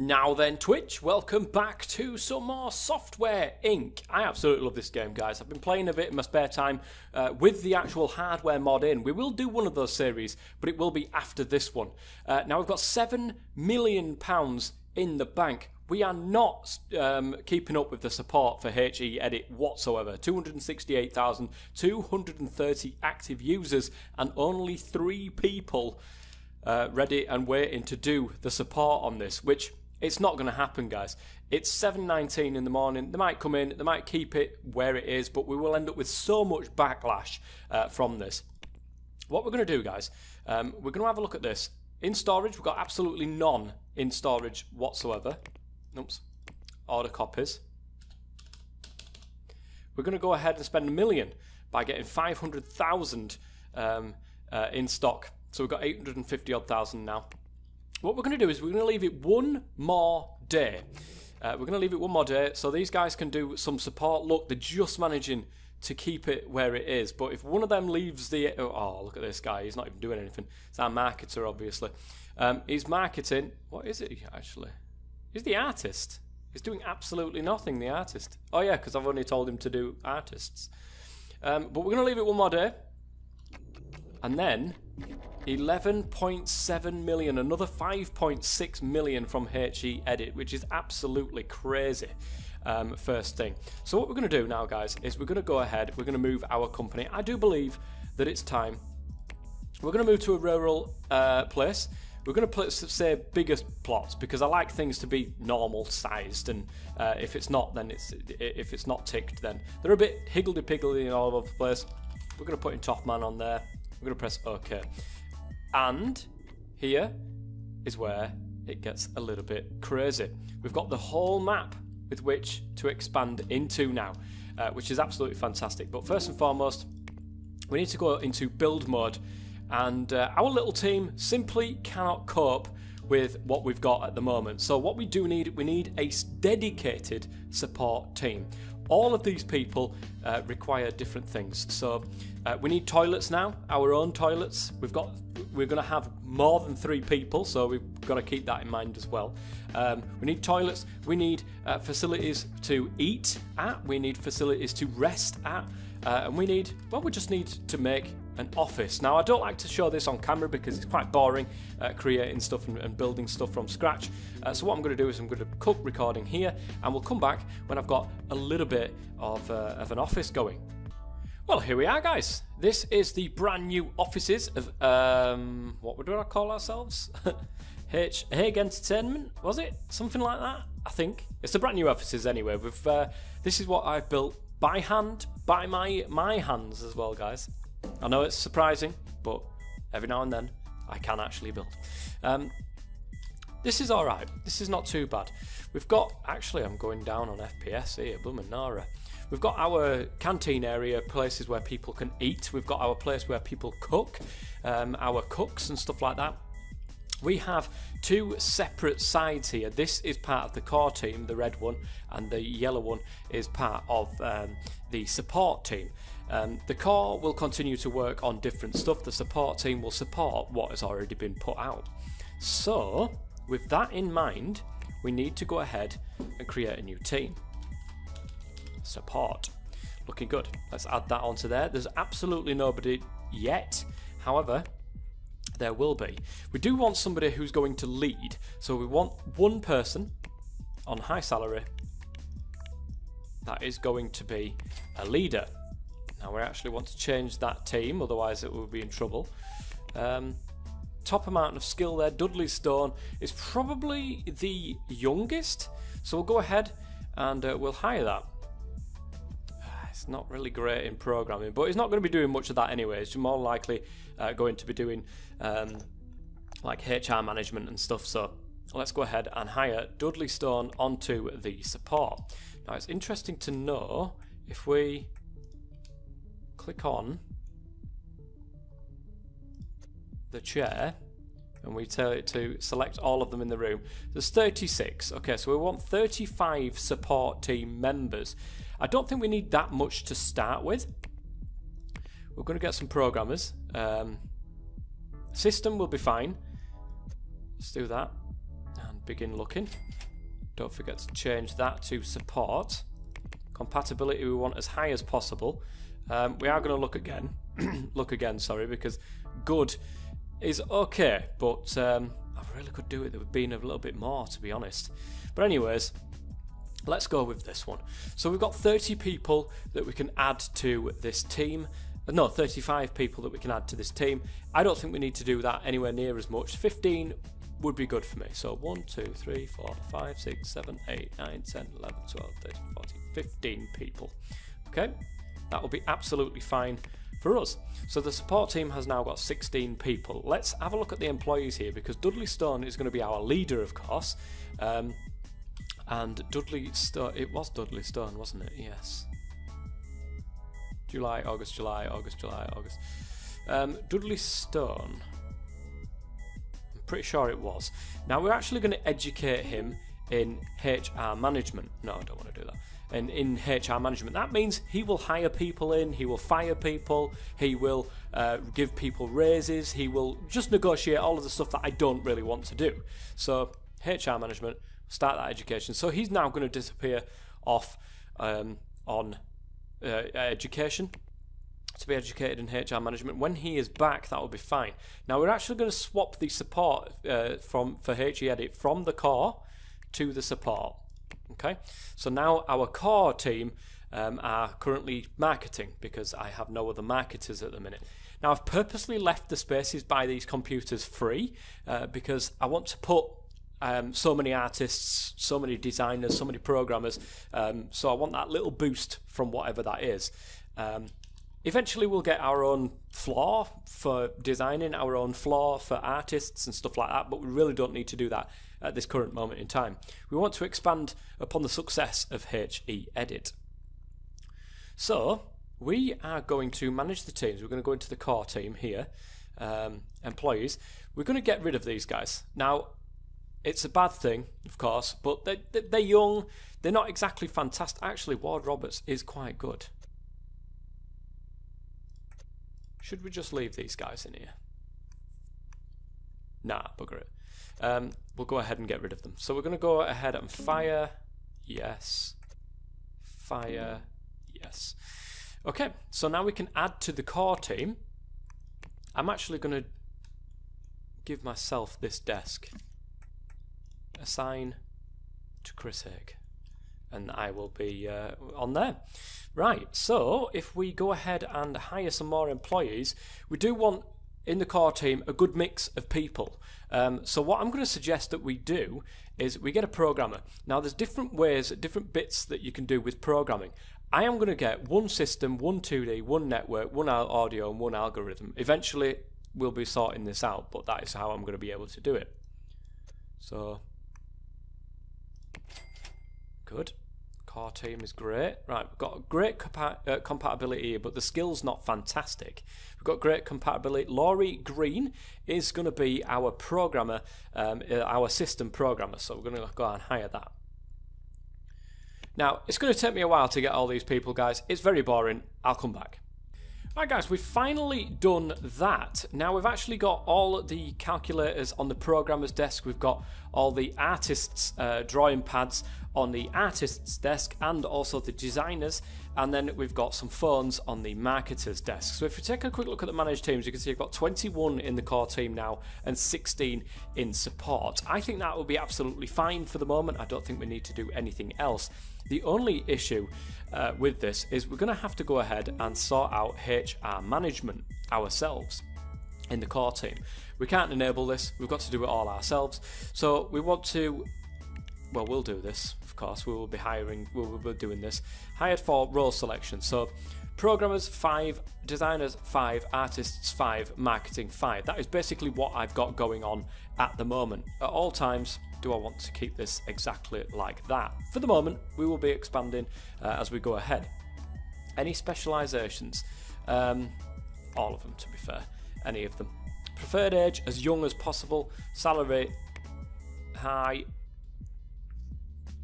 Now then, Twitch, welcome back to some more Software Inc. I absolutely love this game, guys. I've been playing a bit in my spare time with the actual hardware mod in. We will do one of those series, but it will be after this one. Now we've got £7 million in the bank. We are not keeping up with the support for HE Edit whatsoever. 268,230 active users and only 3 people ready and waiting to do the support on this, which it's not going to happen, guys. It's 7:19 in the morning. They might come in, they might keep it where it is, but we will end up with so much backlash from this. What we're going to do, guys, we're going to have a look at this. In storage, we've got absolutely none in storage whatsoever. Oops. Order copies. We're going to go ahead and spend $1 million by getting 500,000 in stock. So we've got 850 odd thousand now. What we're going to do is we're going to leave it one more day. We're going to leave it one more day so these guys can do some support. Look, they're just managing to keep it where it is. But if one of them leaves the... Oh, look at this guy. He's not even doing anything. It's our marketer, obviously. He's marketing... What is it, actually? He's the artist. He's doing absolutely nothing, the artist. Oh, yeah, because I've only told him to do artists. But we're going to leave it one more day. And then... 11.7 million, another 5.6 million from HE Edit, which is absolutely crazy. First thing. So what we're going to do now, guys, is we're going to go ahead, we're going to move our company. I do believe that it's time. We're going to move to a rural place. We're going to say biggest plots because I like things to be normal sized, and if it's not, then if it's not ticked, then they're a bit higgledy-piggledy and all over the place. We're going to put in top man on there. We're going to press OK. And here is where it gets a little bit crazy. We've got the whole map with which to expand into now, which is absolutely fantastic. But first and foremost, we need to go into build mode, and our little team simply cannot cope with what we've got at the moment. So what we do need, we need a dedicated support team. All of these people require different things. So we need toilets now, our own toilets. We're going to have more than 3 people, so we've got to keep that in mind as well. We need toilets. We need facilities to eat at. We need facilities to rest at. And we need, well, we just need to make an office. Now, I don't like to show this on camera because it's quite boring creating stuff and building stuff from scratch. So what I'm going to do is I'm going to cut recording here, and we'll come back when I've got a little bit of an office going. Well, here we are, guys. This is the brand new offices of, what would I call ourselves? Haigh Entertainment, was it? Something like that, I think. It's the brand new offices anyway. This is what I've built by hand, by my hands as well, guys. I know it's surprising, but every now and then I can actually build. This is alright. This is not too bad. We've got, actually I'm going down on FPS here, bloomin' Nara. We've got our canteen area, places where people can eat. We've got our place where people cook, our cooks and stuff like that. We have 2 separate sides here. This is part of the core team, the red one, and the yellow one is part of the support team. The core will continue to work on different stuff. The support team will support what has already been put out. So, with that in mind, we need to go ahead and create a new team. Support. Looking good. Let's add that onto there. There's absolutely nobody yet. However, there will be. We do want somebody who's going to lead. So we want one person on high salary that is going to be a leader. Now we actually want to change that team, otherwise it will be in trouble. Top amount of skill there. Dudley Stone is probably the youngest. So we'll go ahead and we'll hire that. It's not really great in programming, but he's not going to be doing much of that anyway. He's more likely going to be doing like HR management and stuff. So let's go ahead and hire Dudley Stone onto the support. Now it's interesting to know if we click on the chair and we tell it to select all of them in the room. There's 36. Okay, so we want 35 support team members. I don't think we need that much to start with. We're going to get some programmers. System will be fine. Let's do that. And begin looking. Don't forget to change that to support. Compatibility we want as high as possible. We are going to look again. Sorry, because good is okay, but I really could do it with being a little bit more, to be honest. But anyways, let's go with this one. So we've got 30 people that we can add to this team. No, 35 people that we can add to this team. I don't think we need to do that anywhere near as much. 15 would be good for me. So 1, 2, 3, 4, 5, 6, 7, 8, 9, 10, 11, 12, 13, 14, 15 people. Okay, that will be absolutely fine for us. So the support team has now got 16 people. Let's have a look at the employees here, because Dudley Stone is going to be our leader, of course. And Dudley Stone, it was Dudley Stone, wasn't it? Yes. July, August, July, August, July, August. Dudley Stone. I'm pretty sure it was. Now we're actually going to educate him in HR management. No, I don't want to do that. And in HR management, that means he will hire people in, he will fire people, he will give people raises, he will just negotiate all of the stuff that I don't really want to do. So HR management, start that education. So he's now going to disappear off on education, to be educated in HR management. When he is back, that will be fine. Now we're actually going to swap the support for HE Edit from the core to the support. Okay, so now our core team are currently marketing, because I have no other marketers at the minute. Now I've purposely left the spaces by these computers free because I want to put so many artists, so many designers, so many programmers, so I want that little boost from whatever that is. Eventually we'll get our own floor for designing, our own floor for artists and stuff like that, but we really don't need to do that at this current moment in time. We want to expand upon the success of HE Edit. So we are going to manage the teams. We're going to go into the core team here, employees. We're going to get rid of these guys. Now, it's a bad thing, of course, but they're young. They're not exactly fantastic. Actually, Ward Roberts is quite good. Should we just leave these guys in here? Nah, bugger it. We'll go ahead and get rid of them. So we're going to go ahead and fire, yes, fire, yes. Okay, so now we can add to the core team. I'm actually going to give myself this desk. Assign to Chris Haigh, and I will be on there. Right, so if we go ahead and hire some more employees, we do want in the core team a good mix of people. So what I'm going to suggest that we do is we get a programmer. Now there's different ways, different bits that you can do with programming. I am going to get one system, one 2D, one network, one audio and one algorithm. Eventually we'll be sorting this out, but that is how I'm going to be able to do it. So good. Core team is great. Right, we've got great compatibility here, but the skill's not fantastic. We've got great compatibility. Laurie Green is going to be our programmer, our system programmer, so we're going to go and hire that. Now, it's going to take me a while to get all these people, guys. It's very boring. I'll come back. Right guys, we've finally done that. Now we've actually got all the calculators on the programmer's desk. We've got all the artists' drawing pads on the artist's desk, and also the designers, and then we've got some phones on the marketer's desk. So if we take a quick look at the managed teams, you can see you've got 21 in the core team now and 16 in support. I think that will be absolutely fine for the moment. I don't think we need to do anything else. The only issue with this is we're going to have to go ahead and sort out HR management ourselves in the core team. We can't enable this, we've got to do it all ourselves. So we want to, well, we'll do this, of course. We will be hiring, we will be doing this. Hired for role selection. So programmers 5, designers 5, artists 5, marketing 5. That is basically what I've got going on at the moment. At all times, do I want to keep this exactly like that? For the moment, we will be expanding as we go ahead. Any specializations? All of them, to be fair. Any of them. Preferred age, as young as possible. Salary, high.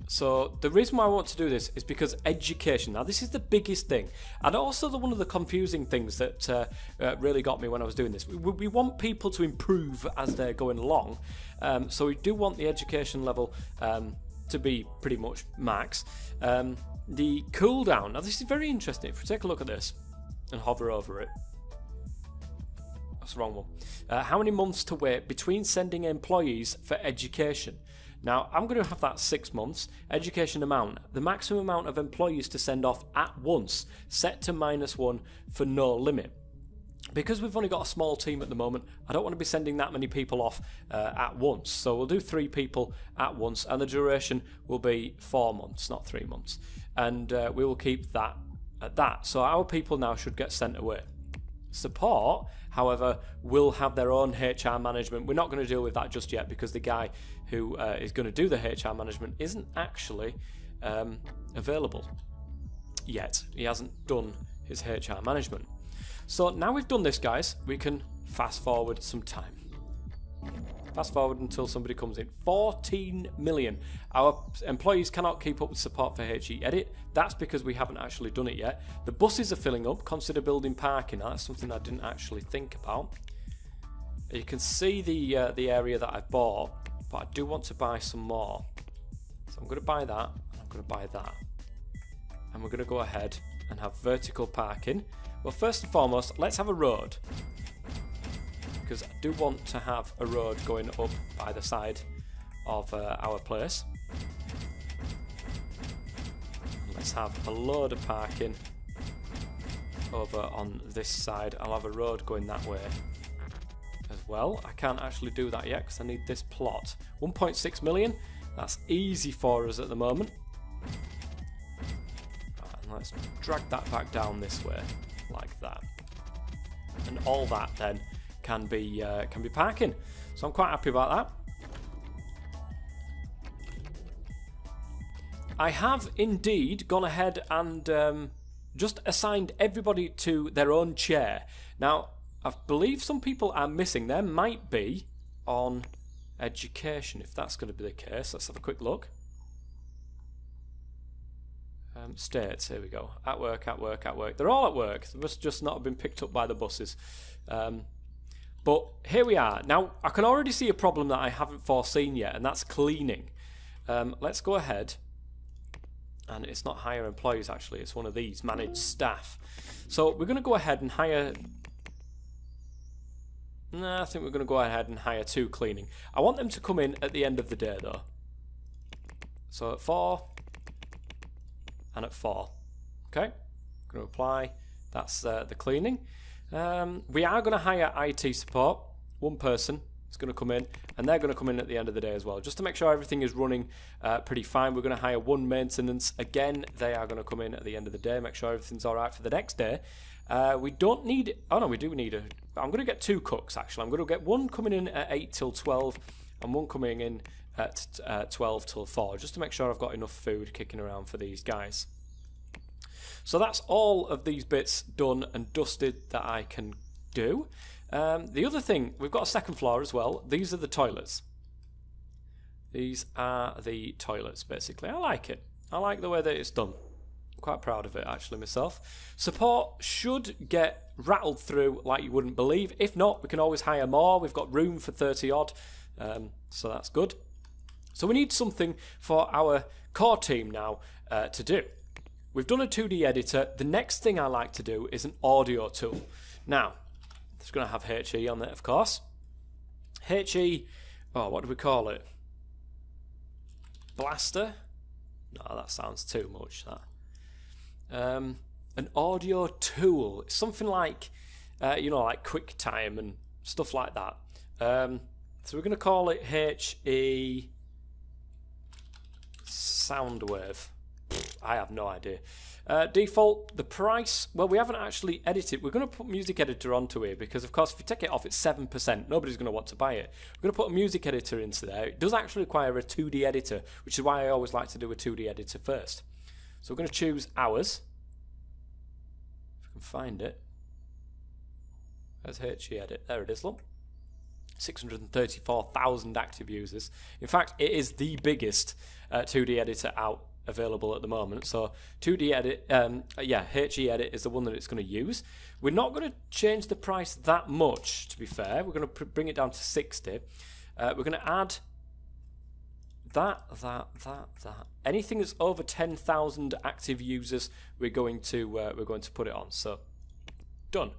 So the reason why I want to do this is because education. Now this is the biggest thing, and also one of the confusing things that really got me when I was doing this. We want people to improve as they're going along, so we do want the education level to be pretty much max. The cooldown. Now this is very interesting. If we take a look at this and hover over it. That's the wrong one. How many months to wait between sending employees for education? Now, I'm going to have that 6 months. Education amount. The maximum amount of employees to send off at once, set to -1 for no limit. Because we've only got a small team at the moment, I don't want to be sending that many people off at once. So we'll do 3 people at once, and the duration will be 4 months, not 3 months. And we will keep that at that. So our people now should get sent away. Support, however, will have their own HR management. We're not going to deal with that just yet because the guy who is going to do the HR management isn't actually available yet. He hasn't done his HR management. So now we've done this, guys, we can fast forward some time. Fast forward until somebody comes in. 14 million. Our employees cannot keep up with support for HE Edit. That's because we haven't actually done it yet. The buses are filling up. Consider building parking. Now, that's something I didn't actually think about. You can see the area that I've bought, but I do want to buy some more. So I'm going to buy that, and I'm going to buy that. And we're going to go ahead and have vertical parking. Well, first and foremost, let's have a road. Because I do want to have a road going up by the side of our place. And let's have a load of parking over on this side. I'll have a road going that way as well. I can't actually do that yet because I need this plot. 1.6 million, that's easy for us at the moment. Right, and let's drag that back down this way, like that. And all that then can be parking, so I'm quite happy about that. I have indeed gone ahead and just assigned everybody to their own chair. Now, I believe some people are missing. There might be on education, if that's going to be the case. Let's have a quick look. States, here we go. At work, at work, at work. They're all at work. They must just not have been picked up by the buses. But here we are. Now, I can already see a problem that I haven't foreseen yet, and that's cleaning. Let's go ahead. And it's not hire employees, actually. It's one of these, manage staff. So we're going to go ahead and hire... Nah, I think we're going to go ahead and hire 2 cleaning. I want them to come in at the end of the day, though. So at 4 and at 4. Okay? Going to apply. That's the cleaning. We are going to hire IT support. 1 person is going to come in, and they're going to come in at the end of the day as well, just to make sure everything is running pretty fine. We're going to hire 1 maintenance. Again, they are going to come in at the end of the day, make sure everything's all right for the next day. We don't need... Oh, no, we do need a... I'm going to get 2 cooks, actually. I'm going to get 1 coming in at 8 till 12 and 1 coming in at 12 till 4, just to make sure I've got enough food kicking around for these guys. So that's all of these bits done and dusted that I can do. The other thing, we've got a 2nd floor as well. These are the toilets. These are the toilets, basically. I like it. I like the way that it's done. I'm quite proud of it, actually, myself. Support should get rattled through like you wouldn't believe. If not, we can always hire more. We've got room for 30 odd, so that's good. So we need something for our core team now to do. We've done a 2D editor. The next thing I like to do is an audio tool. Now, it's going to have HE on it, of course. HE, oh, what do we call it? Blaster? No, that sounds too much, that. An audio tool. It's something like, you know, like QuickTime and stuff like that. So we're going to call it HE Soundwave. I have no idea. Default, the price, well, we haven't actually edited. We're going to put music editor onto here because, of course, if you take it off, it's 7%. Nobody's going to want to buy it. We're going to put a music editor into there. It does actually require a 2D editor, which is why I always like to do a 2D editor first. So we're going to choose hours. If I can find it. There's HE edit. There it is, look. 634,000 active users. In fact, it is the biggest 2D editor out available at the moment. So 2D edit, Haigh edit is the one that it's going to use. We're not going to change the price that much, to be fair. We're going to bring it down to 60. We're going to add that. Anything that's over 10,000 active users, we're going to put it on. So done.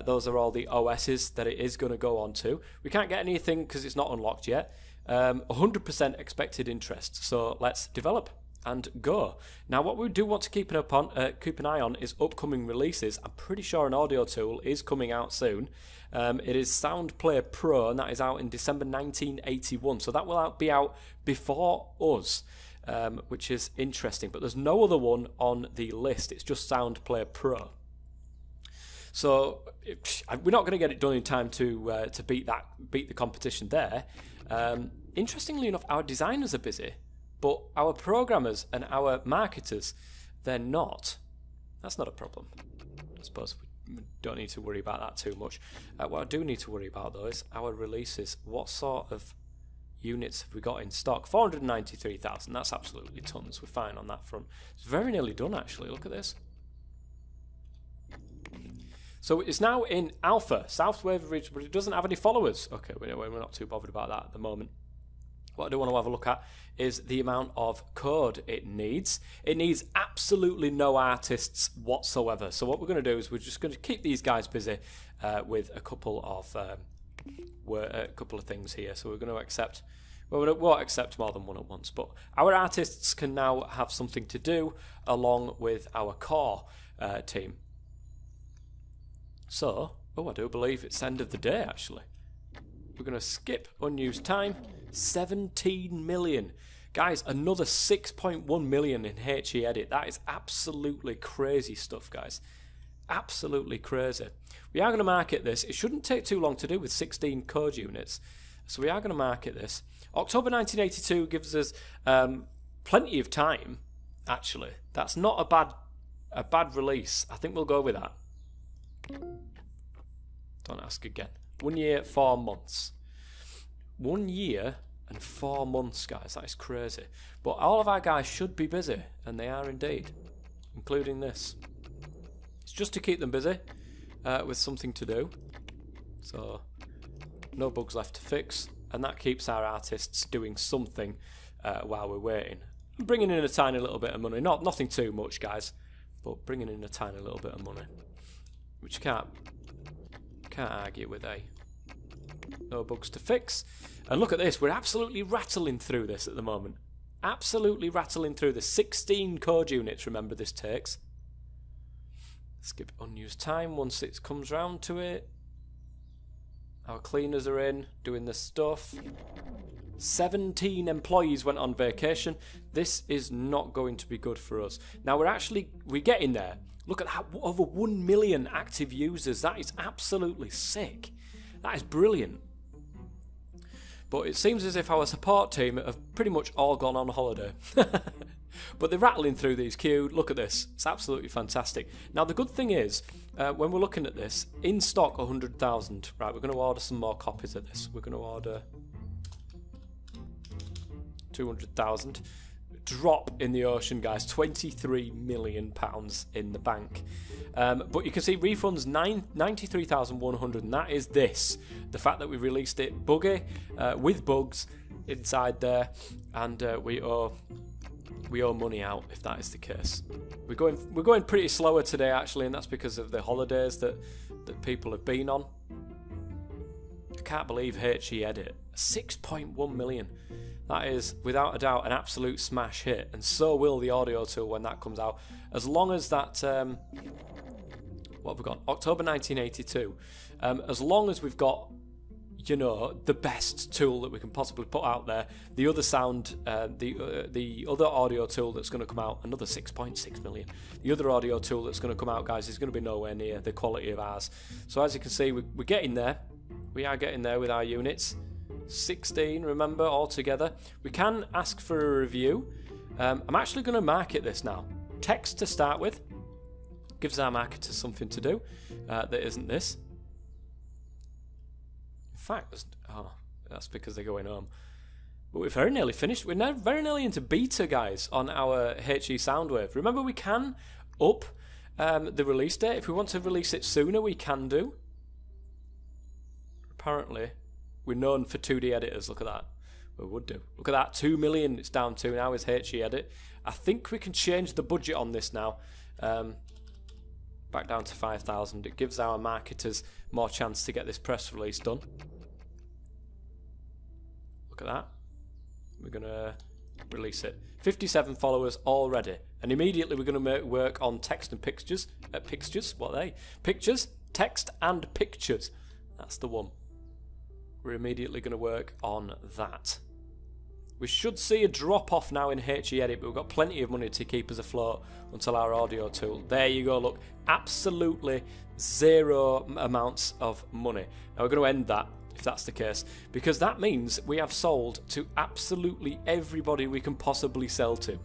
Those are all the OSs that it is going to go on to. We can't get anything because it's not unlocked yet. 100% expected interest. So let's develop and go. Now, what we do want to keep an eye on is upcoming releases. I'm pretty sure an audio tool is coming out soon. It is SoundPlayer Pro, and that is out in December 1981. So that will be out before us, which is interesting. But there's no other one on the list. It's just SoundPlayer Pro. So we're not going to get it done in time to beat the competition there. Interestingly enough, our designers are busy. But our programmers and our marketers, they're not. That's not a problem. I suppose we don't need to worry about that too much. What I do need to worry about, though, is our releases. What sort of units have we got in stock? 493,000. That's absolutely tons. We're fine on that front. It's very nearly done, actually. Look at this. So it's now in alpha, South Wave Ridge, but it doesn't have any followers. Okay, we're not too bothered about that at the moment. What I do want to have a look at is the amount of code it needs. It needs absolutely no artists whatsoever. So what we're going to do is we're just going to keep these guys busy with a couple of things here. So we're going to accept. Well, we won't accept more than one at once, but our artists can now have something to do along with our core team. So, I do believe it's the end of the day, actually. We're going to skip unused time. 17 million. Guys, another 6.1 million in Haigh edit. That is absolutely crazy stuff, guys. Absolutely crazy. We are going to market this. It shouldn't take too long to do with 16 code units. So we are going to market this. October 1982 gives us plenty of time, actually. That's not a bad release. I think we'll go with that. Don't ask again. 1 year, 4 months. 1 year and 4 months, guys. That is crazy. But all of our guys should be busy, and they are indeed, including this. It's just to keep them busy with something to do. So, no bugs left to fix, and that keeps our artists doing something while we're waiting. I'm bringing in a tiny little bit of money. Nothing too much, guys, but bringing in a tiny little bit of money, which you can't argue with, eh? No bugs to fix. And look at this, we're absolutely rattling through this at the moment. Absolutely rattling through the 16 code units, remember this takes. Skip unused time once it comes round to it. Our cleaners are in, doing the stuff. 17 employees went on vacation. This is not going to be good for us. Now we're getting there. Look at that, over 1 million active users. That is absolutely sick. That is brilliant. But it seems as if our support team have pretty much all gone on holiday. But they're rattling through these queues. Look at this. It's absolutely fantastic. Now, the good thing is, when we're looking at this, in stock 100,000. Right, we're going to order some more copies of this. We're going to order 200,000. Drop in the ocean, guys. £23 million in the bank. But you can see refunds 93,100, and that is this. The fact that we released it buggy with bugs inside there, and we owe money out if that is the case. We're going pretty slower today, actually, and that's because of the holidays that people have been on. I can't believe Haigh edit 6.1 million. That is, without a doubt, an absolute smash hit, and so will the audio tool when that comes out. As long as that, what have we got? October 1982. As long as we've got, you know, the best tool that we can possibly put out there, the other the other audio tool that's going to come out, another 6.6 million. The other audio tool that's going to come out, guys, is going to be nowhere near the quality of ours. So as you can see, we're getting there. We are getting there with our units. 16, remember, altogether. We can ask for a review. I'm actually going to market this now. Text to start with. Gives our marketers something to do that isn't this. fact, oh, that's because they're going home. But we're very nearly finished. We're now very nearly into beta, guys, on our Haigh Soundwave. Remember, we can up the release date. If we want to release it sooner, we can do. Apparently, we're known for 2D editors. Look at that. We would do. Look at that. 2 million it's down to now is Haigh edit. I think we can change the budget on this now. Back down to 5,000. It gives our marketers more chance to get this press release done. Look at that. We're going to release it. 57 followers already. And immediately we're going to work on text and pictures. Pictures? What are they? Pictures, text and pictures. That's the one. We're immediately going to work on that. We should see a drop off now in Haigh edit, but we've got plenty of money to keep us afloat until our audio tool. There you go, look. Absolutely zero amounts of money. Now we're going to end that, if that's the case, because that means we have sold to absolutely everybody we can possibly sell to.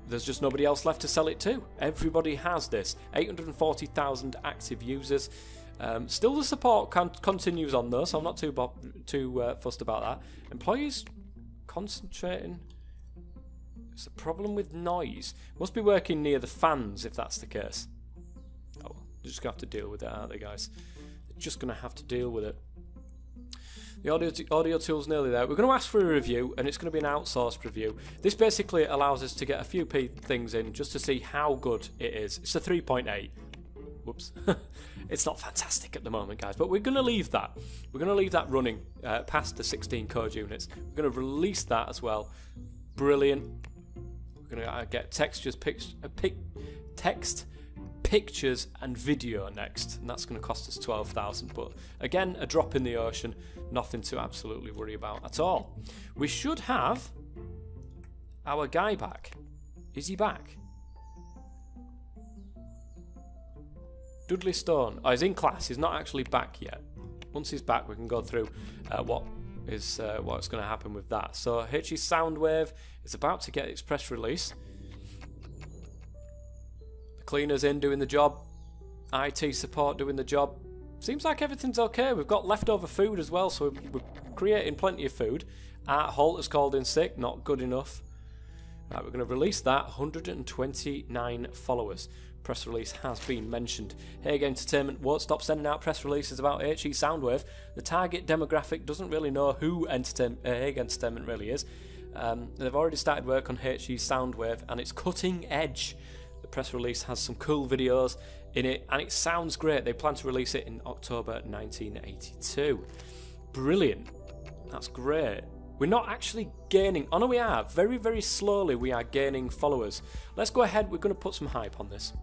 There's just nobody else left to sell it to. Everybody has this. 840,000 active users. Still the support continues on though, so I'm not too fussed about that. Employees concentrating. It's a problem with noise. Must be working near the fans if that's the case. Oh, they're just going to have to deal with it, aren't they, guys? They're just going to have to deal with it. The audio tool's nearly there. We're going to ask for a review, and it's going to be an outsourced review. This basically allows us to get a few things in just to see how good it is. It's a 3.8. Whoops. It's not fantastic at the moment, guys, but we're going to leave that. We're going to leave that running past the 16 code units. We're going to release that as well. Brilliant. We're going to get textures, text, pictures, and video next, and that's going to cost us 12,000. But again, a drop in the ocean, nothing to absolutely worry about at all. We should have our guy back. Is he back? Dudley Stone. Oh, he's in class. He's not actually back yet. Once he's back, we can go through what's going to happen with that. So Haigh Soundwave is about to get its press release. The cleaner's in doing the job. IT support doing the job. Seems like everything's okay. We've got leftover food as well, so we're creating plenty of food. Art Holt has called in sick. Not good enough. Right, we're going to release that. 129 followers. Press release has been mentioned. Haigh Entertainment won't stop sending out press releases about Haigh Soundwave. The target demographic doesn't really know who Haigh Entertainment really is. They've already started work on Haigh Soundwave, and it's cutting edge. The press release has some cool videos in it, and it sounds great. They plan to release it in October 1982. Brilliant. That's great. We're not actually gaining. Oh no, we are. Very, very slowly we are gaining followers. Let's go ahead. We're going to put some hype on this.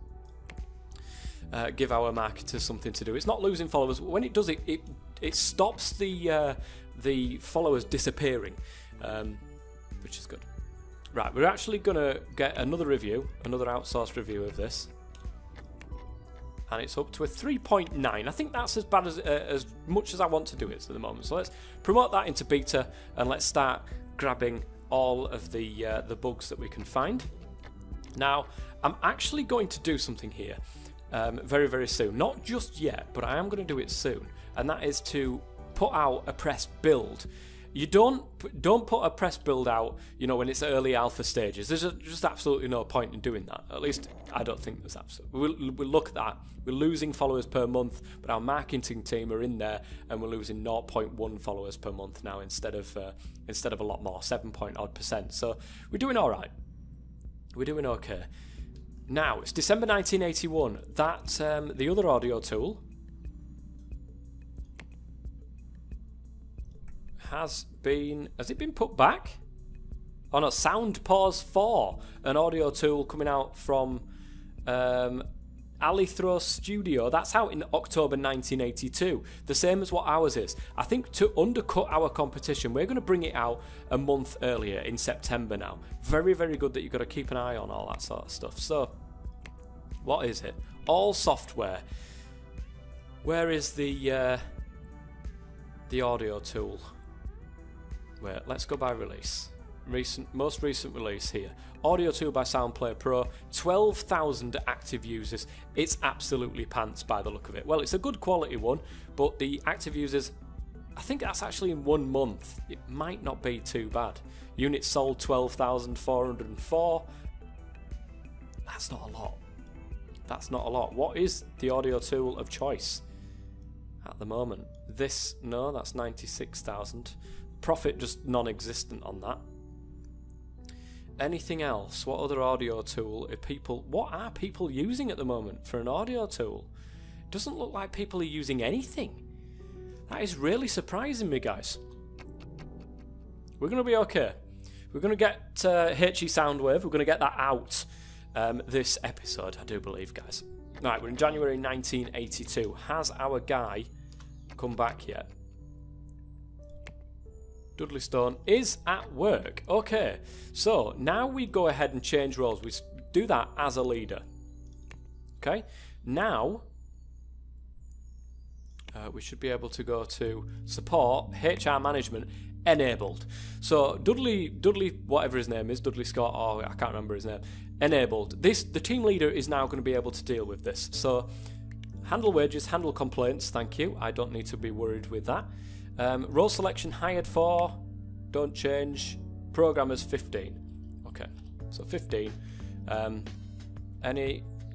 Give our marketers something to do. It's not losing followers. When it does, it stops the followers disappearing, which is good. Right, we're actually going to get another review, another outsourced review of this. And it's up to a 3.9. I think that's as bad as much as I want to do it at the moment. So let's promote that into beta, and let's start grabbing all of the bugs that we can find. Now, I'm actually going to do something here very, very soon. Not just yet, but I am going to do it soon. And that is to put out a press build. You don't put a press build out, you know, when it's early alpha stages. There's just absolutely no point in doing that. At least I don't think there's absolutely. We'll look at that. We're losing followers per month, but our marketing team are in there, and we're losing 0.1 followers per month now instead of a lot more, 7%. So we're doing all right. We're doing okay. Now it's December 1981. That the other audio tool has it been put back? Oh no, Sound Pause 4, an audio tool coming out from Alithro Studio. That's out in October 1982, the same as what ours is. I think to undercut our competition, we're going to bring it out a month earlier in September now. Very, very good that you've got to keep an eye on all that sort of stuff. So, what is it? All software. Where is the audio tool? Wait, let's go by release. most recent release here. Audio 2 by Soundplayer Pro, 12,000 active users. It's absolutely pants by the look of it. Well, it's a good quality one, but the active users, I think that's actually in 1 month. It might not be too bad. Units sold 12,404. That's not a lot. That's not a lot. What is the audio tool of choice at the moment? This, no, that's 96,000. Profit just non-existent on that. Anything else? What other audio tool what are people using at the moment for an audio tool? It doesn't look like people are using anything. That is really surprising me, guys. We're going to be okay. We're going to get Haigh Soundwave. We're going to get that out this episode, I do believe, guys. Right, we're in January 1982. Has our guy come back yet? Dudley Stone is at work. Okay, so now we go ahead and change roles. We do that as a leader. Okay, now we should be able to go to support, HR management, enabled. So Dudley, whatever his name is, Dudley Scott, or I can't remember his name, enabled. The team leader is now going to be able to deal with this. So handle wages, handle complaints, thank you. I don't need to be worried with that. Role selection hired 4, don't change. Programmers 15. Okay, so 15.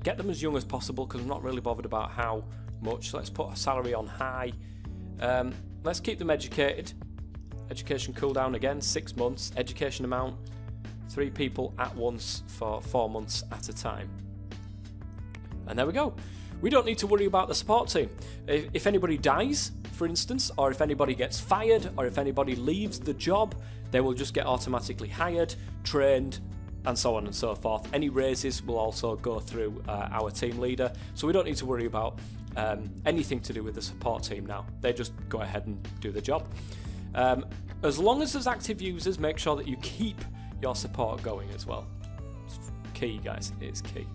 Get them as young as possible because I'm not really bothered about how much. Let's put a salary on high. Let's keep them educated. Education cooldown again, 6 months. Education amount, 3 people at once for 4 months at a time. And there we go. We don't need to worry about the support team. If anybody dies, for instance, or if anybody gets fired, or if anybody leaves the job, they will just get automatically hired, trained, and so on and so forth. Any raises will also go through our team leader, so we don't need to worry about anything to do with the support team now. They just go ahead and do the job. As long as there's active users, make sure that you keep your support going as well. It's key, guys. It's key.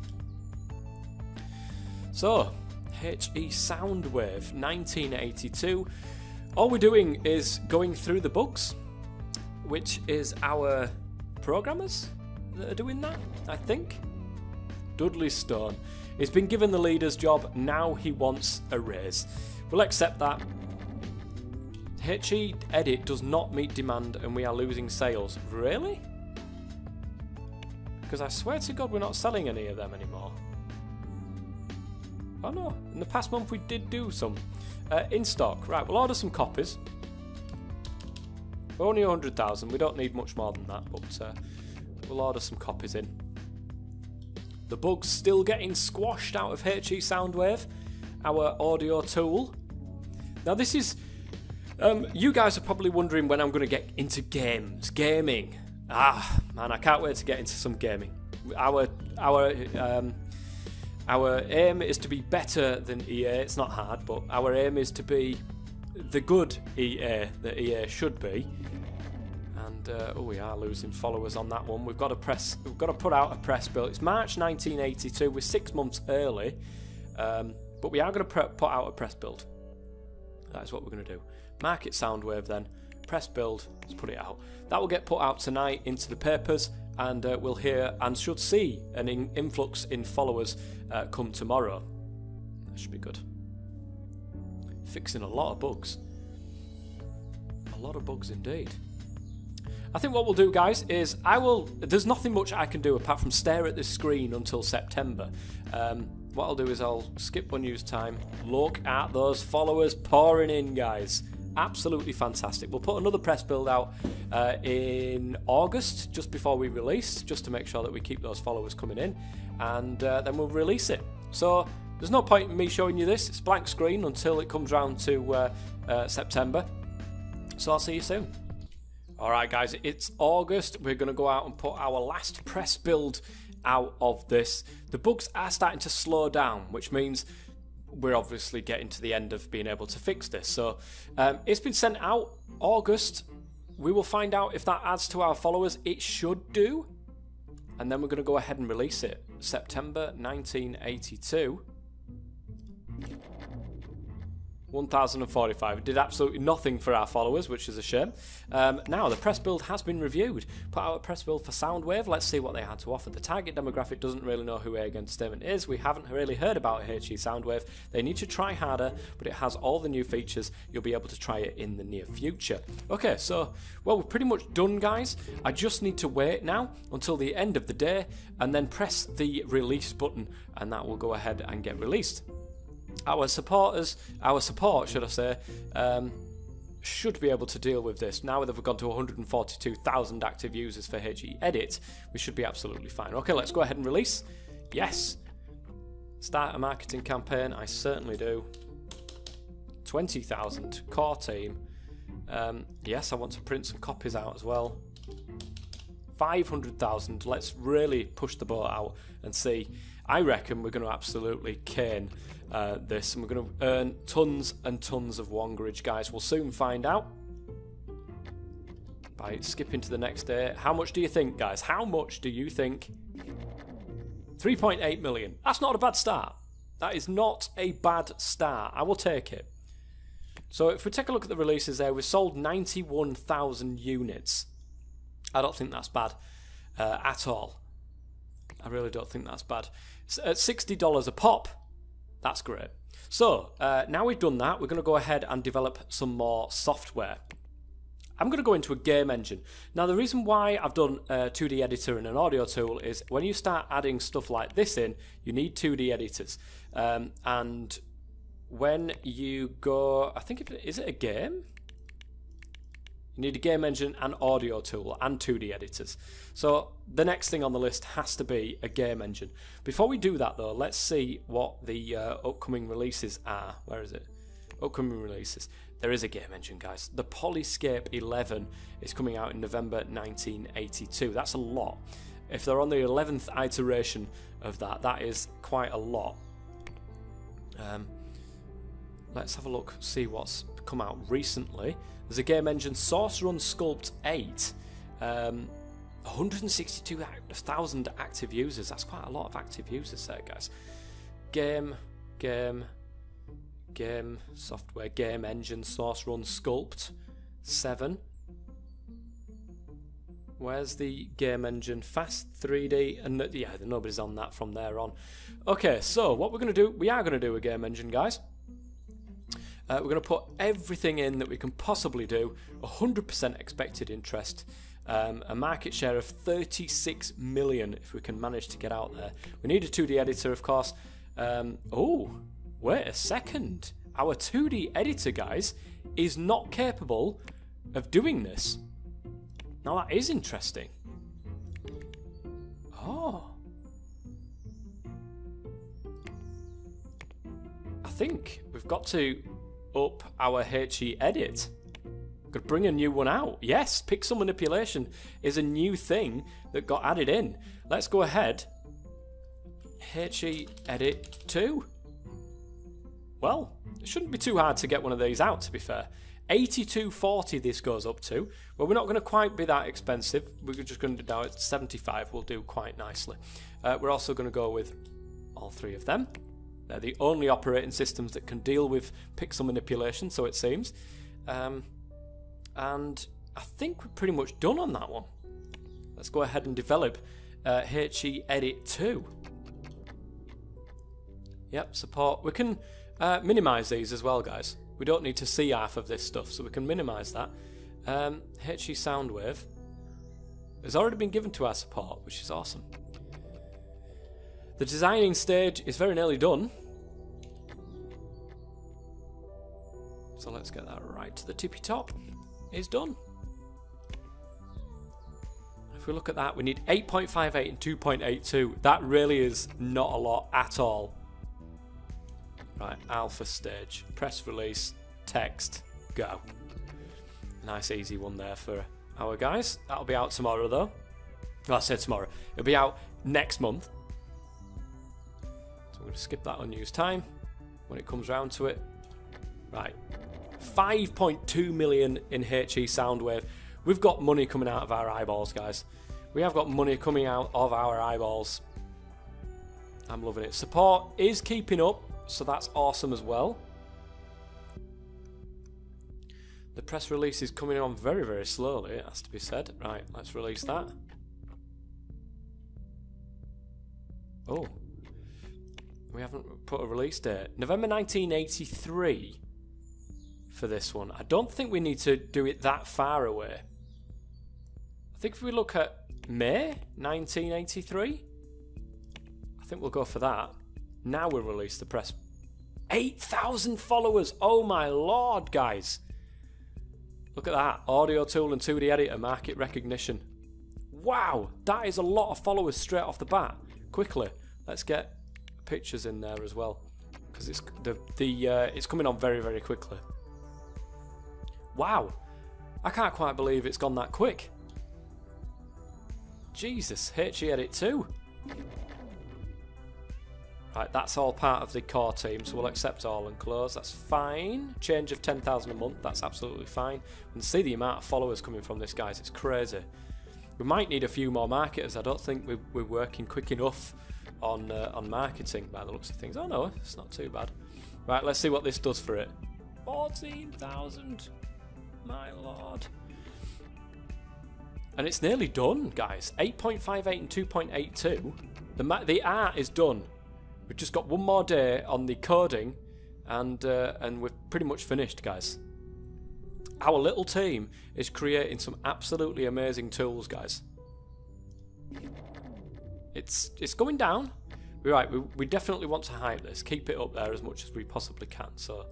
So, Haigh Soundwave 1982. All we're doing is going through the bugs, which is our programmers that are doing that, I think. Dudley Stone. He's been given the leader's job, now he wants a raise. We'll accept that. Haigh edit does not meet demand and we are losing sales. Really? Because I swear to God we're not selling any of them anymore. Oh no, in the past month we did do some. In stock. Right, we'll order some copies. We're only 100,000, we don't need much more than that, but we'll order some copies in. The bug's still getting squashed out of Haigh Soundwave, our audio tool. Now this is... you guys are probably wondering when I'm going to get into gaming. Ah, man, I can't wait to get into some gaming. Our aim is to be better than EA. It's not hard, but our aim is to be the good EA that EA should be. And oh, we are losing followers on that one. We've got to put out a press build. It's March 1982. We're 6 months early, but we are going to put out a press build. That is what we're going to do. Market Soundwave then. Press build. Let's put it out. That will get put out tonight into the papers, and we'll hear and should see an influx in followers come tomorrow. That should be good. Fixing a lot of bugs. A lot of bugs indeed. I think what we'll do, guys, is there's nothing much I can do apart from stare at this screen until September. What I'll do is I'll skip unused time. Look at those followers pouring in, guys. Absolutely fantastic. We'll put another press build out in August, just before we release, just to make sure that we keep those followers coming in, and then we'll release it. So there's no point in me showing you this. It's blank screen until it comes round to September. So I'll see you soon. Alright guys, it's August. We're going to go out and put our last press build out of this. The bugs are starting to slow down, which means we're obviously getting to the end of being able to fix this. So it's been sent out August. We will find out if that adds to our followers. It should do. And then we're going to go ahead and release it. September 1982. 1,045. It did absolutely nothing for our followers, which is a shame. Now, the press build has been reviewed. Put out a press build for Soundwave. Let's see what they had to offer. The target demographic doesn't really know who Haigh Entertainment is. We haven't really heard about Haigh Soundwave. They need to try harder, but it has all the new features. You'll be able to try it in the near future. Okay, so, well, we're pretty much done, guys. I just need to wait now until the end of the day and then press the release button, and that will go ahead and get released. Our support, should I say, should be able to deal with this. Now that we've gone to 142,000 active users for Haigh Edit, we should be absolutely fine. Okay, let's go ahead and release. Yes. Start a marketing campaign. I certainly do. 20,000 core team. Yes, I want to print some copies out as well. 500,000. Let's really push the boat out and see. I reckon we're going to absolutely cane this, and we're going to earn tons and tons of Wongerage, guys. We'll soon find out by skipping to the next day. How much do you think, guys? How much do you think? 3.8 million. That's not a bad start. That is not a bad start. I will take it. So if we take a look at the releases there, we've sold 91,000 units. I don't think that's bad at all. I really don't think that's bad. At $60 a pop, that's great. So, now we've done that, we're going to go ahead and develop some more software. I'm going to go into a game engine. Now, the reason why I've done a 2D editor and an audio tool is when you start adding stuff like this in, you need 2D editors. And when you go, I think, is it a game? You need a game engine, an audio tool, and 2D editors. So the next thing on the list has to be a game engine. Before we do that, though, let's see what the upcoming releases are. Where is it? Upcoming releases. There is a game engine, guys. The Polyscape 11 is coming out in November 1982. That's a lot. If they're on the 11th iteration of that, that is quite a lot. Let's have a look, see what's come out recently. There's a game engine, Source Run Sculpt 8. 162,000 active users. That's quite a lot of active users there, guys. Game, software, game engine, Source Run Sculpt 7. Where's the game engine? Fast 3D, and yeah, nobody's on that from there on. Okay, so what we're going to do, we are going to do a game engine, guys. We're going to put everything in that we can possibly do. 100% expected interest. A market share of 36 million if we can manage to get out there. We need a 2D editor, of course. Oh, wait a second. Our 2D editor, guys, is not capable of doing this. Now that is interesting. Oh. I think we've got to up our Haigh edit. Could bring a new one out. Yes, pixel manipulation is a new thing that got added in. Let's go ahead. Haigh edit 2. Well, it shouldn't be too hard to get one of these out, to be fair. 82.40 this goes up to. Well, we're not going to quite be that expensive. We're just going to do now at 75. We'll do quite nicely. We're also going to go with all three of them. They're the only operating systems that can deal with pixel manipulation, so it seems. And I think we're pretty much done on that one. Let's go ahead and develop Haigh Edit 2. Yep, support. We can minimize these as well, guys. We don't need to see half of this stuff, so we can minimize that. Haigh Soundwave has already been given to our support, which is awesome. The designing stage is very nearly done. So let's get that right to the tippy top. It's done. If we look at that, we need 8.58 and 2.82. That really is not a lot at all. Right, alpha stage. Press release, text, go. Nice easy one there for our guys. That'll be out tomorrow though. Well, I said tomorrow. It'll be out next month. So we're going to skip that unused time when it comes round to it. Right. 5.2 million in Haigh Soundwave. We've got money coming out of our eyeballs, guys. We have got money coming out of our eyeballs. I'm loving it. Support is keeping up, so that's awesome as well. The press release is coming on very, very slowly, it has to be said. Right, let's release that. Oh. We haven't put a release date. November 1983 for this one. I don't think we need to do it that far away. I think if we look at May 1983, I think we'll go for that. Now we'll release the press. 8,000 followers! Oh my lord, guys! Look at that. Audio tool and 2D editor, market recognition. Wow! That is a lot of followers straight off the bat. Quickly, let's get pictures in there as well, because it's it's coming on very, very quickly. Wow! I can't quite believe it's gone that quick. Jesus, Haigh Ep2. Right, that's all part of the core team, so we'll accept all and close. That's fine. Change of 10,000 a month, that's absolutely fine. You can see the amount of followers coming from this, guys. It's crazy. We might need a few more marketers. I don't think we're working quick enough on marketing by the looks of things. Oh no, it's not too bad. Right, let's see what this does for it. 14,000. My lord. And it's nearly done, guys. 8.58 and 2.82. The art is done. We've just got one more day on the coding, and we're pretty much finished, guys. Our little team is creating some absolutely amazing tools, guys. It's going down. Right, we definitely want to hype this. Keep it up there as much as we possibly can. So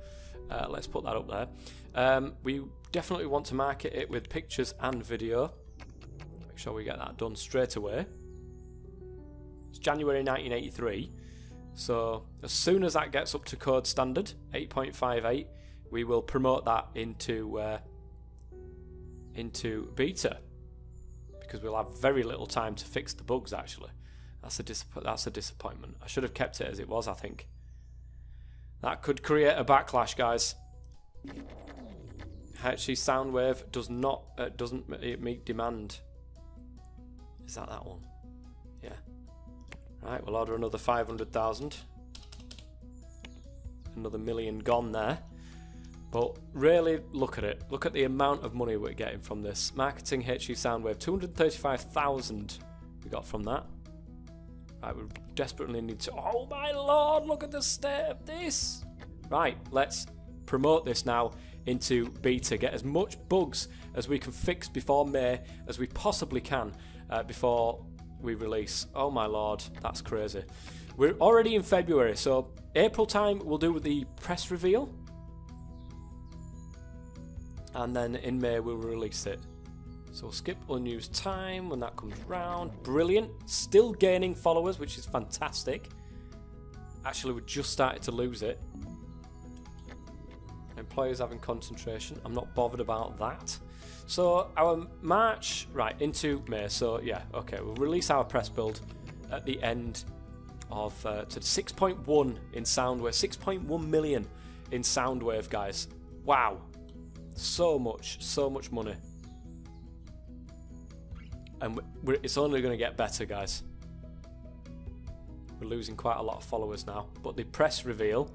let's put that up there. We definitely want to market it with pictures and video. Make sure we get that done straight away. It's January 1983. So as soon as that gets up to code standard, 8.58, we will promote that into beta, because we'll have very little time to fix the bugs. Actually, that's a disappointment. I should have kept it as it was. I think that could create a backlash, guys. Haigh Soundwave doesn't meet demand. Is that one? Yeah. Right, we'll order another 500,000. Another million gone there. But really, look at it. Look at the amount of money we're getting from this. Marketing Haigh Soundwave, 235,000 we got from that. Right, we desperately need to... Oh my lord, look at the state of this. Right, let's promote this now into beta. Get as much bugs as we can fix before May as we possibly can before we release. Oh my lord, that's crazy. We're already in February, so April time we'll do the press reveal, and then in May we'll release it. So we'll skip unused time when that comes round. Brilliant. Still gaining followers, which is fantastic. Actually, we just started to lose it. Employers having concentration. I'm not bothered about that. So our March, right, into May. So yeah, okay, we'll release our press build at the end of to 6.1 in Soundwave, 6.1 million in Soundwave, guys. Wow, so much money, and it's only going to get better, guys. We're losing quite a lot of followers now, but the press reveal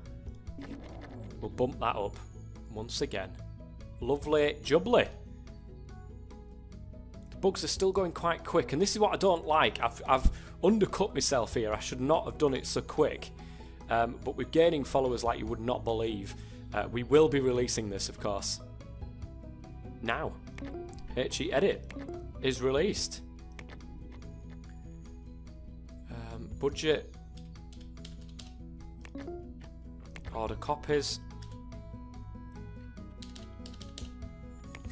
will bump that up once again. Lovely jubbly. Bugs are still going quite quick, and this is what I don't like. I've undercut myself here. I should not have done it so quick, but we're gaining followers like you would not believe. We will be releasing this, of course. Now, Haigh Edit is released. Budget, order copies,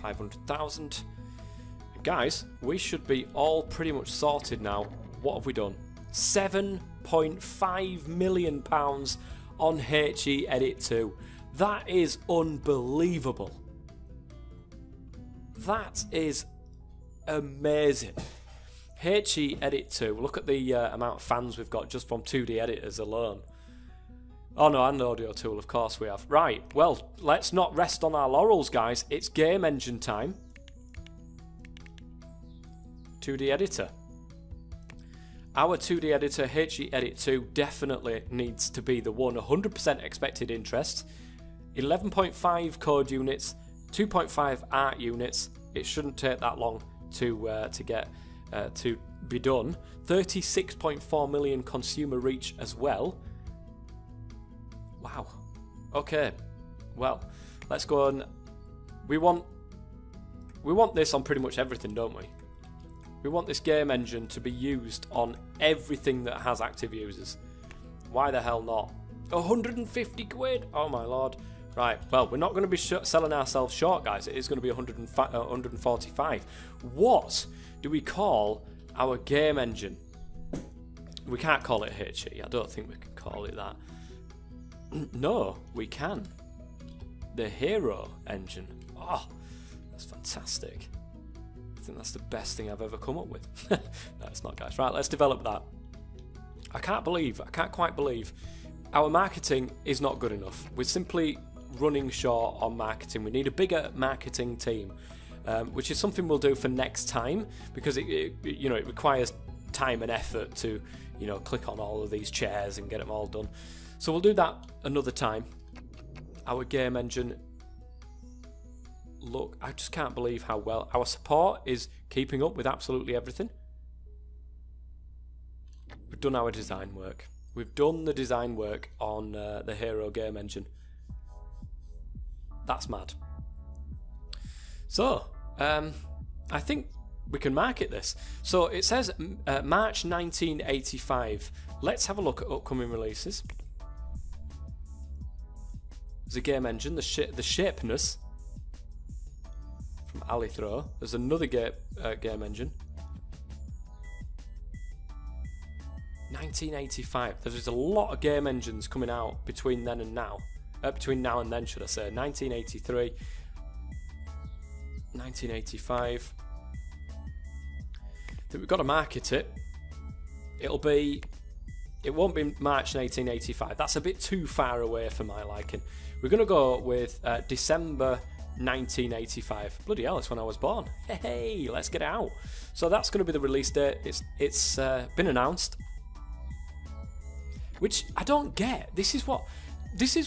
500,000. Guys, we should be all pretty much sorted now. What have we done? £7.5 million on Haigh Edit 2. That is unbelievable. That is amazing. Haigh Edit 2. Look at the amount of fans we've got just from 2D editors alone. Oh no, and the audio tool, of course we have. Right, well, let's not rest on our laurels, guys. It's game engine time. 2D editor. Our 2D editor, Haigh Edit 2, definitely needs to be the one. 100% expected interest. 11.5 code units, 2.5 art units. It shouldn't take that long to get to be done. 36.4 million consumer reach as well. Wow. Okay. Well, let's go on. We want this on pretty much everything, don't we? We want this game engine to be used on everything that has active users. Why the hell not? 150 quid! Oh my lord. Right, well, we're not going to be selling ourselves short, guys. It is going to be 145. What do we call our game engine? We can't call it Haigh. I don't think we can call it that. No, we can. The Hero engine. Oh, that's fantastic. I think that's the best thing I've ever come up with. No, it's not, guys. Right, let's develop that. I can't quite believe our marketing is not good enough. We're simply running short on marketing. We need a bigger marketing team, which is something we'll do for next time, because it requires time and effort to click on all of these chairs and get them all done. So we'll do that another time. Our game engine. Look, I just can't believe how well our support is keeping up with absolutely everything. We've done our design work. We've done the design work on the Hero game engine. That's mad. So, I think we can market this. So it says March 1985. Let's have a look at upcoming releases. There's a game engine, the Shapeness from Alithrow. There's another game engine. 1985. There's a lot of game engines coming out between then and now. Between now and then, should I say. 1983. 1985. I think we've got to market it. It won't be March 1985. That's a bit too far away for my liking. We're going to go with December 1985. Bloody hell, it's when I was born. Hey, let's get it out. So that's going to be the release date. It's been announced. Which I don't get. This is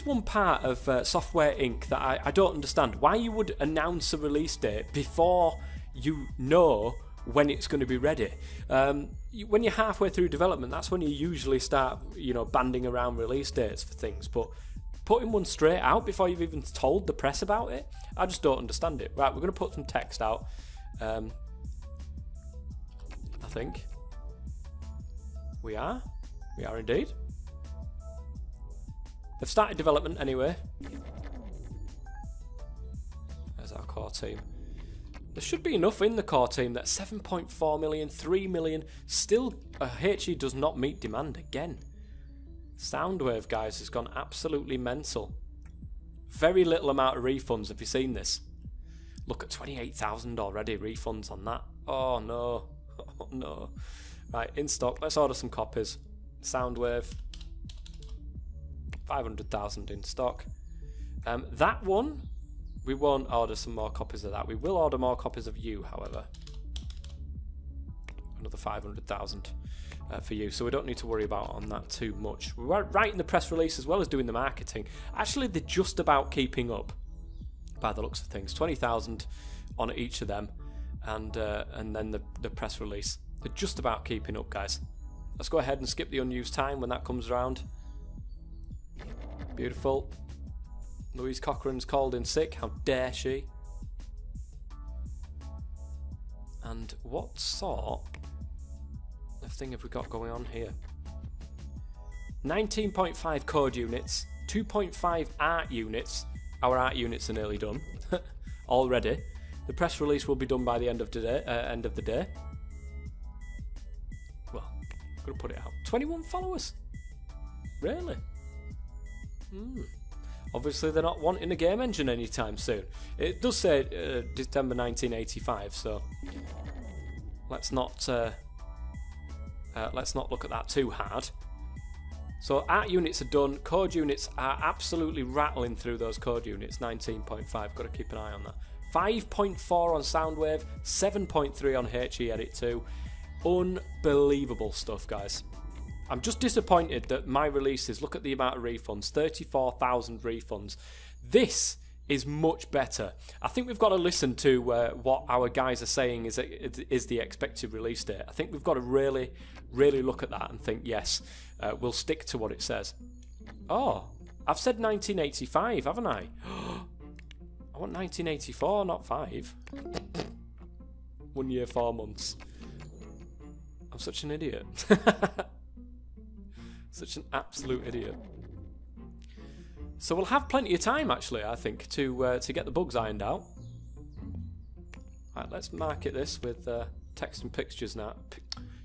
one part of Software Inc. that I don't understand. Why you would announce a release date before you know when it's going to be ready. When you're halfway through development, that's when you usually start, banding around release dates for things. But putting one straight out before you've even told the press about it, I just don't understand it. Right, we're going to put some text out. I think we are indeed. They've started development anyway. There's our core team. There should be enough in the core team. That 7.4 million, 3 million. Still, Haigh does not meet demand again. Soundwave, guys, has gone absolutely mental. Very little amount of refunds. Have you seen this? Look at 28,000 already refunds on that. Oh no. Oh no. Right, in stock. Let's order some copies. Soundwave. 500,000 in stock. That one, we won't order some more copies of that. We will order more copies of you, however. Another 500,000 for you. So we don't need to worry about on that too much. We're writing the press release as well as doing the marketing. Actually, they're just about keeping up by the looks of things. 20,000 on each of them, and then the press release. They're just about keeping up, guys. Let's go ahead and skip the unused time when that comes around. Beautiful. Louise Cochrane's called in sick. How dare she? And what sort of thing have we got going on here? 19.5 code units, 2.5 art units. Our art units are nearly done already. The press release will be done by the end of the day. Well, I'm gonna put it out. 21 followers. Really? Obviously they're not wanting a game engine anytime soon. It does say December 1985, so let's not look at that too hard. So art units are done. Code units are absolutely rattling through those code units. 19.5. Got to keep an eye on that. 5.4 on Soundwave. 7.3 on Haigh Ep2. Unbelievable stuff, guys. I'm just disappointed that my releases, look at the amount of refunds, 34,000 refunds. This is much better. I think we've got to listen to what our guys are saying is the expected release date. I think we've got to really, really look at that and think, yes, we'll stick to what it says. Oh, I've said 1985, haven't I? I want 1984, not 5. 1 year, 4 months. I'm such an idiot. Such an absolute idiot. So we'll have plenty of time, actually, I think, to get the bugs ironed out. Right, let's market this with text and pictures now.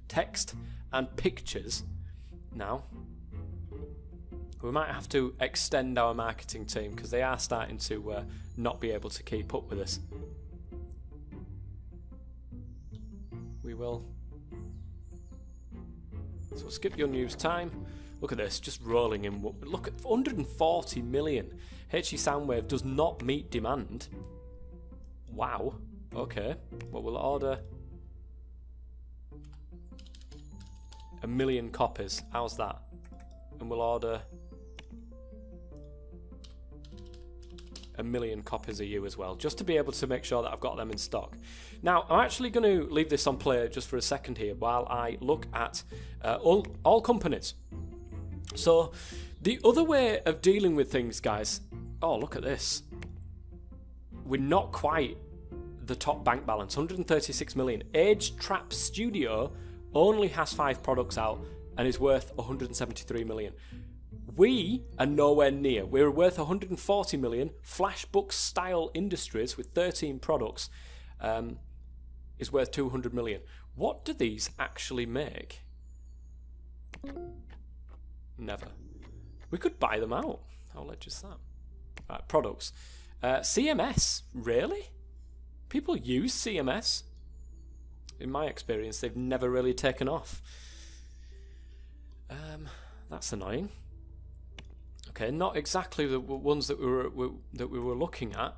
Text and pictures now. We might have to extend our marketing team because they are starting to not be able to keep up with us. We will. So we'll skip your news time. Look at this, just rolling in. Look at 140 million. Haigh Soundwave does not meet demand. Wow. Okay. Well, we'll order 1 million copies. How's that? And we'll order 1 million copies of you as well, just to be able to make sure that I've got them in stock. Now, I'm actually going to leave this on play just for a second here while I look at all companies. So, the other way of dealing with things, guys, oh, look at this. We're not quite the top bank balance, 136 million. Age Trap Studio only has 5 products out and is worth 173 million. We are nowhere near. We're worth 140 million. Flashbook Style Industries with 13 products is worth 200 million. What do these actually make? Never. We could buy them out. How legit is that? Right, products. CMS, really? People use CMS? In my experience, they've never really taken off. That's annoying. Okay, not exactly the ones that we were looking at.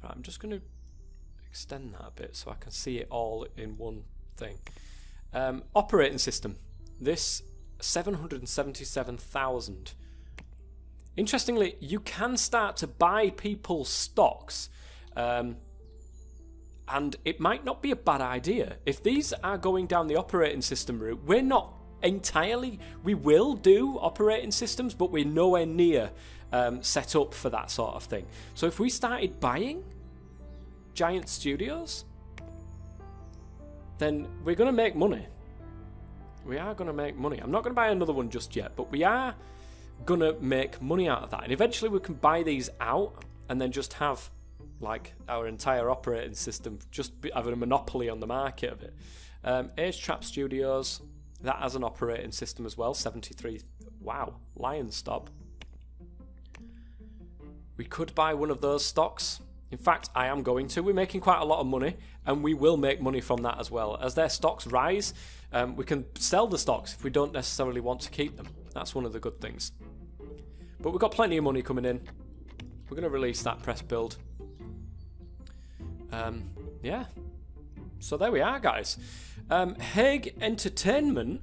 Right, I'm just going to extend that a bit so I can see it all in one thing. Operating system. This 777,000. Interestingly, you can start to buy people's stocks, and it might not be a bad idea. If these are going down the operating system route, we're not entirely, we will do operating systems, but we're nowhere near set up for that sort of thing. So if we started buying giant studios, then we're going to make money. We are going to make money. I'm not going to buy another one just yet, but we are going to make money out of that. And eventually we can buy these out and then just have like our entire operating system, just having a monopoly on the market of it. Age Trap Studios, that has an operating system as well, 73. Wow, Lion Stop. We could buy one of those stocks. In fact, I am going to. We're making quite a lot of money, and we will make money from that as well. As their stocks rise, we can sell the stocks if we don't necessarily want to keep them. That's one of the good things. But we've got plenty of money coming in. We're going to release that press build. Yeah. So there we are, guys. Haigh Entertainment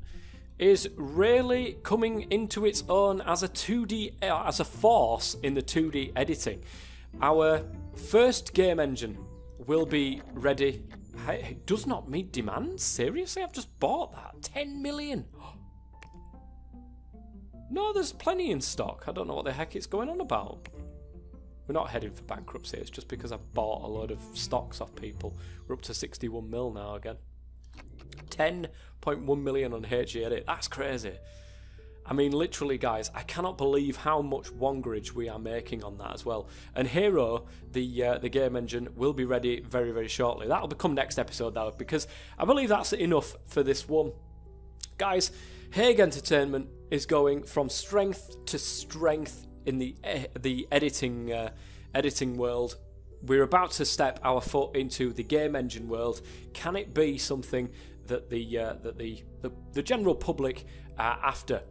is really coming into its own as a 2D, as a force in the 2D editing. Our first game engine will be ready. It does not meet demand? Seriously? I've just bought that. 10 million. No, there's plenty in stock. I don't know what the heck it's going on about. We're not heading for bankruptcy. It's just because I've bought a load of stocks off people. We're up to 61 mil now again. 10.1 million on Haigh Edit. That's crazy. I mean, literally, guys, I cannot believe how much wongerage we are making on that as well. And Hero, the game engine, will be ready very, very shortly. That'll become next episode, though, because I believe that's enough for this one. Guys, Haigh Entertainment is going from strength to strength in the editing world. We're about to step our foot into the game engine world. Can it be something that the general public are after?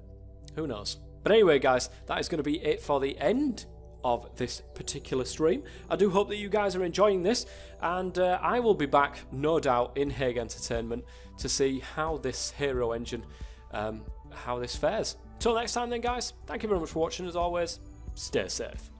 Who knows? But anyway, guys, that is going to be it for the end of this particular stream. I do hope that you guys are enjoying this, and I will be back, no doubt, in Haigh Entertainment to see how this Hero engine, how this fares. Till next time then, guys, thank you very much for watching. As always, stay safe.